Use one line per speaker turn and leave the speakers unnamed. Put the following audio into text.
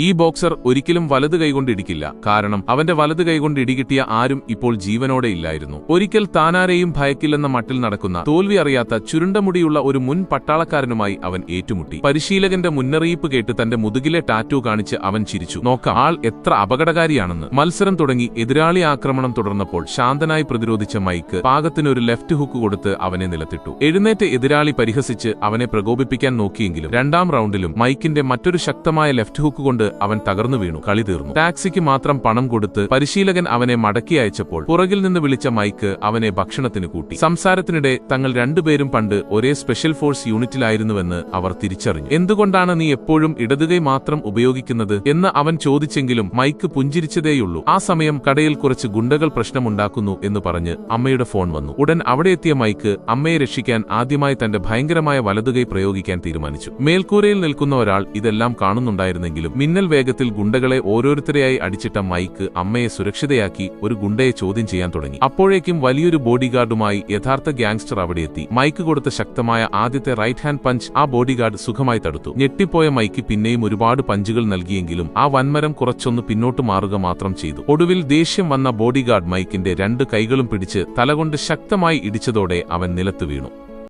ഈ ബോക്സർ ഒരിക്കലും വലത് കൈകൊണ്ട് ഇടിക്കില്ല, കാരണം അവന്റെ വലത് കൈകൊണ്ട് ഇടികിട്ടിയ ആരും ഇപ്പോൾ ജീവനോടെ ഇല്ലായിരുന്നു. ഒരിക്കൽ താനാരെയും ഭയക്കില്ലെന്ന മട്ടിൽ നടക്കുന്ന, തോൽവി അറിയാത്ത ചുരുണ്ട മുടിയുള്ള ഒരു മുൻ പട്ടാളക്കാരനുമായി അവൻ ഏറ്റുമുട്ടി. പരിശീലകന്റെ മുന്നറിയിപ്പ് കേട്ട് തന്റെ മുതുകിലെ ടാറ്റൂ കാണിച്ച് അവൻ ചിരിച്ചു. നോക്കാം ആൾ എത്ര അപകടകാരിയാണെന്ന്. മത്സരം തുടങ്ങി. എതിരാളി ആക്രമണം തുടർന്നപ്പോൾ ശാന്തനായി പ്രതിരോധിച്ച മൈക്ക് പാകത്തിനൊരു ലെഫ്റ്റ് ഹുക്ക് കൊടുത്ത് അവനെ നിലത്തിട്ടു. എഴുന്നേറ്റ് എതിരാളി പരിഹസിച്ച് അവനെ പ്രകോപിപ്പിക്കാൻ നോക്കിയെങ്കിലും രണ്ടാം റൗണ്ടിലും മൈക്കിന്റെ മറ്റൊരു ശക്തമായ ലെഫ്റ്റ് ഹുക്ക് കൊണ്ട് അവൻ തകർന്നു വീണു. കളി തീർന്നു. ടാക്സിക്ക് മാത്രം പണം കൊടുത്ത് പരിശീലകൻ അവനെ മടക്കി അയച്ചപ്പോൾ പുറകിൽ നിന്ന് വിളിച്ച മൈക്ക് അവനെ ഭക്ഷണത്തിന് കൂട്ടി. സംസാരത്തിനിടെ തങ്ങൾ രണ്ടുപേരും പണ്ട് ഒരേ സ്പെഷ്യൽ ഫോഴ്സ് യൂണിറ്റിലായിരുന്നുവെന്ന് അവർ തിരിച്ചറിഞ്ഞു. എന്തുകൊണ്ടാണ് നീ എപ്പോഴും ഇടതുകൈ മാത്രം ഉപയോഗിക്കുന്നത് എന്ന് അവൻ ചോദിച്ചെങ്കിലും മൈക്ക് പുഞ്ചിരിച്ചതേയുള്ളൂ. ആ സമയം കടയിൽ കുറച്ച് ഗുണ്ടകൾ പ്രശ്നമുണ്ടാക്കുന്നു എന്ന് പറഞ്ഞ് അമ്മയുടെ ഫോൺ വന്നു. ഉടൻ അവിടെ എത്തിയ മൈക്ക് അമ്മയെ രക്ഷിക്കാൻ ആദ്യമായി തന്റെ ഭയങ്കരമായ വലതുകൈ പ്രയോഗിക്കാൻ തീരുമാനിച്ചു. മേൽക്കൂരയിൽ നിൽക്കുന്ന ഒരാൾ ഇതെല്ലാം കാണുന്നുണ്ടായിരുന്നെങ്കിലും മിന്നൽ വേഗത്തിൽ ഗുണ്ടകളെ ഓരോരുത്തരെയായി അടിച്ചിട്ട മൈക്ക് അമ്മയെ സുരക്ഷിതയാക്കി ഒരു ഗുണ്ടയെ ചോദ്യം ചെയ്യാൻ തുടങ്ങി. അപ്പോഴേക്കും വലിയൊരു ബോഡിഗാർഡുമായി യഥാർത്ഥ ഗ്യാങ്സ്റ്റർ അവിടെയെത്തി. മൈക്ക് കൊടുത്ത ശക്തമായ ആദ്യത്തെ റൈറ്റ് ഹാൻഡ് പഞ്ച് ആ ബോഡിഗാർഡ് സുഖമായി തടുത്തു. ഞെട്ടിപ്പോയ മൈക്ക് പിന്നെയും ഒരുപാട് പഞ്ചുകൾ നൽകിയെങ്കിലും ആ വൻമരം കുറച്ചൊന്ന് പിന്നോട്ട് മാറുക മാത്രം ചെയ്തു. ഒടുവിൽ ദേഷ്യം വന്ന ബോഡിഗാർഡ് മൈക്കിന്റെ രണ്ട് കൈകളും പിടിച്ച് തലകൊണ്ട് ശക്തമായി ഇടിച്ചതോടെ അവൻ നിലത്ത് വീണു.